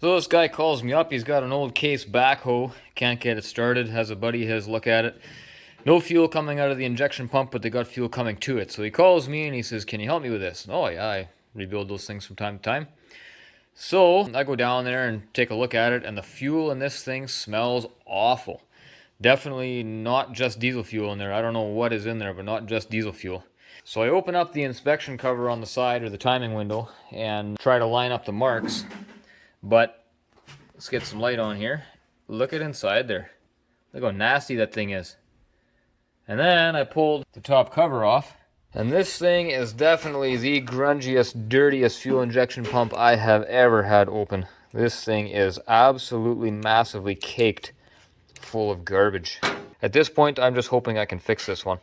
So this guy calls me up. He's got an old case backhoe, can't get it started. Has a buddy his look at it. No fuel coming out of the injection pump, but they got fuel coming to it. So he calls me and he says, "Can you help me with this?" Oh yeah, I rebuild those things from time to time. So I go down there and take a look at it, and the fuel in this thing smells awful. Definitely not just diesel fuel in there. I don't know what is in there, but not just diesel fuel. So I open up the inspection cover on the side, or the timing window, and try to line up the marks. But let's get some light on here. Look at inside there. Look how nasty that thing is. And then I pulled the top cover off. And this thing is definitely the grungiest, dirtiest fuel injection pump I have ever had open. This thing is absolutely massively caked full of garbage. At this point, I'm just hoping I can fix this one.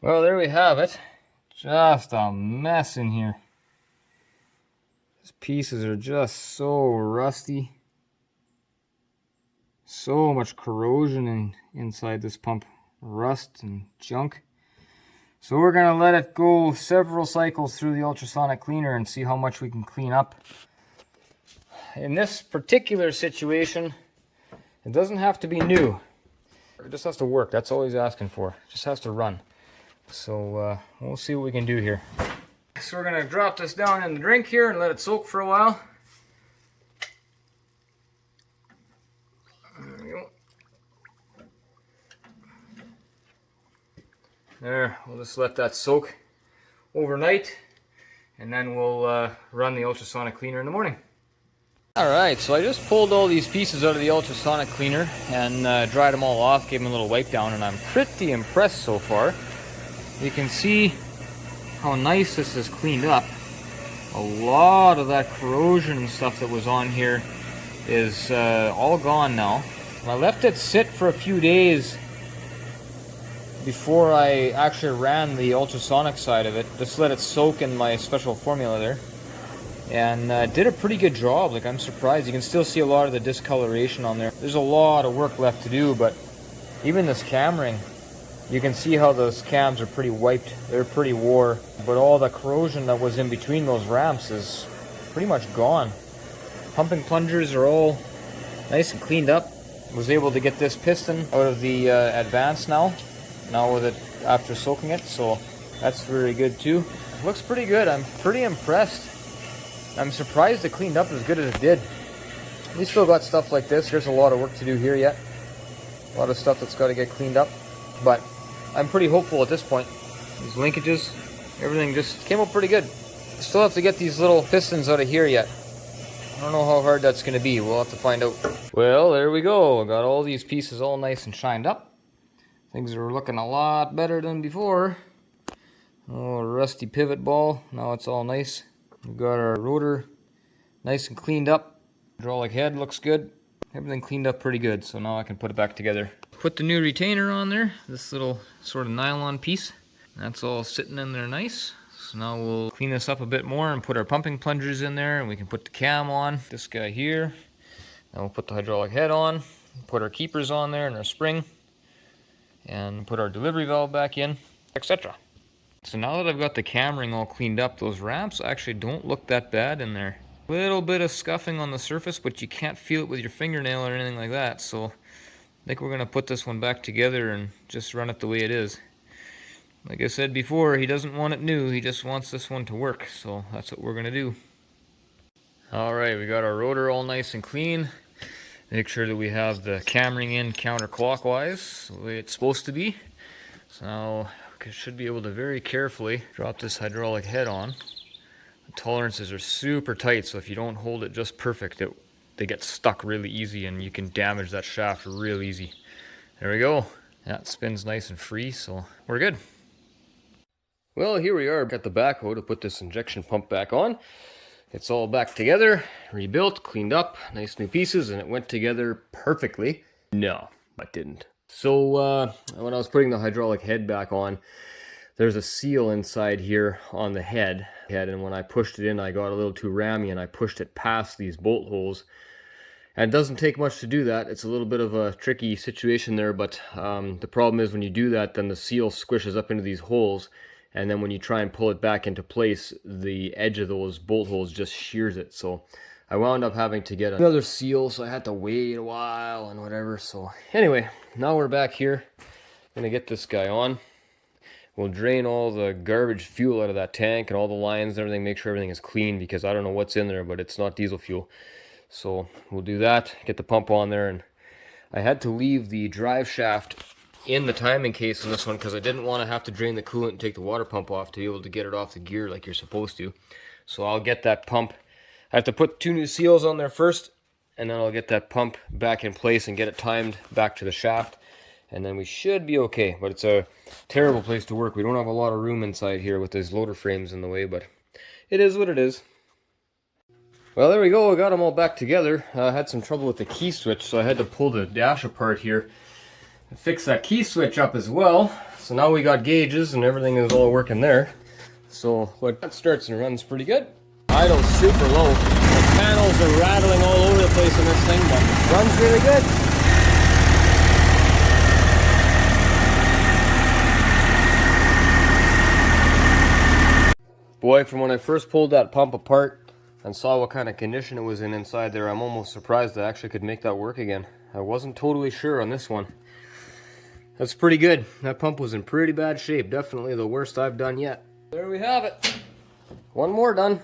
Well, there we have it. Just a mess in here. These pieces are just so rusty. So much corrosion inside this pump. Rust and junk. So we're going to let it go several cycles through the ultrasonic cleaner and see how much we can clean up. In this particular situation, it doesn't have to be new. It just has to work. That's all he's asking for. It just has to run. So we'll see what we can do here. So we're going to drop this down in the drink here and let it soak for a while. There we go. There, we'll just let that soak overnight, and then we'll run the ultrasonic cleaner in the morning. Alright, so I just pulled all these pieces out of the ultrasonic cleaner and dried them all off, gave them a little wipe down, and I'm pretty impressed so far. You can see how nice this is cleaned up. A lot of that corrosion and stuff that was on here is all gone now. I left it sit for a few days before I actually ran the ultrasonic side of it. Just let it soak in my special formula there. And did a pretty good job. Like, I'm surprised. You can still see a lot of the discoloration on there. There's a lot of work left to do, but even this cam ring, you can see how those cams are pretty wiped. They're pretty wore, but all the corrosion that was in between those ramps is pretty much gone. Pumping plungers are all nice and cleaned up. Was able to get this piston out of the advance now with it after soaking it, so that's very good too. Looks pretty good. I'm pretty impressed. I'm surprised it cleaned up as good as it did. We still got stuff like this. There's a lot of work to do here yet. A lot of stuff that's got to get cleaned up, but I'm pretty hopeful at this point. These linkages, everything just came up pretty good. Still have to get these little pistons out of here yet. I don't know how hard that's going to be. We'll have to find out. Well, there we go. I got all these pieces all nice and shined up. Things are looking a lot better than before. Oh, rusty pivot ball. Now it's all nice. We've got our rotor nice and cleaned up. Hydraulic head looks good. Everything cleaned up pretty good, so now I can put it back together. Put the new retainer on there, this little sort of nylon piece. That's all sitting in there nice. So now we'll clean this up a bit more and put our pumping plungers in there, and we can put the cam on, this guy here. Then we'll put the hydraulic head on, put our keepers on there and our spring, and put our delivery valve back in, etc. So now that I've got the cam ring all cleaned up, those ramps actually don't look that bad in there. Little bit of scuffing on the surface, but you can't feel it with your fingernail or anything like that. So I think we're going to put this one back together and just run it the way it is. Like I said before, he doesn't want it new, he just wants this one to work. So that's what we're going to do. Alright, we got our rotor all nice and clean. Make sure that we have the cam ring in counterclockwise, the way it's supposed to be. So now we should be able to very carefully drop this hydraulic head on. The tolerances are super tight, so if you don't hold it just perfect, they get stuck really easy and you can damage that shaft real easy. There we go. Yeah, it spins nice and free, so we're good. Well, here we are. Got the backhoe to put this injection pump back on. It's all back together, rebuilt, cleaned up, nice new pieces, and it went together perfectly. No, it didn't. So when I was putting the hydraulic head back on, there's a seal inside here on the head, and when I pushed it in, I got a little too rammy and I pushed it past these bolt holes. And it doesn't take much to do that. It's a little bit of a tricky situation there, but the problem is when you do that, then the seal squishes up into these holes, and then when you try and pull it back into place, the edge of those bolt holes just shears it. So I wound up having to get another seal, so I had to wait a while and whatever. So anyway, now we're back here. Gonna get this guy on. We'll drain all the garbage fuel out of that tank and all the lines and everything, make sure everything is clean, because I don't know what's in there, but it's not diesel fuel. So we'll do that, get the pump on there, and I had to leave the drive shaft in the timing case in this one because I didn't want to have to drain the coolant and take the water pump off to be able to get it off the gear like you're supposed to. So I'll get that pump. I have to put 2 new seals on there first, and then I'll get that pump back in place and get it timed back to the shaft. And then we should be okay, but it's a terrible place to work. We don't have a lot of room inside here with these loader frames in the way, but it is what it is. Well, there we go. I got them all back together. I had some trouble with the key switch, so I had to pull the dash apart here and fix that key switch up as well. So now we got gauges and everything is all working there. So what that starts and runs pretty good. Idle's super low. The panels are rattling all over the place in this thing, but it runs really good. Boy, from when I first pulled that pump apart and saw what kind of condition it was in inside there, I'm almost surprised I actually could make that work again. I wasn't totally sure on this one. That's pretty good. That pump was in pretty bad shape. Definitely the worst I've done yet. There we have it. One more done.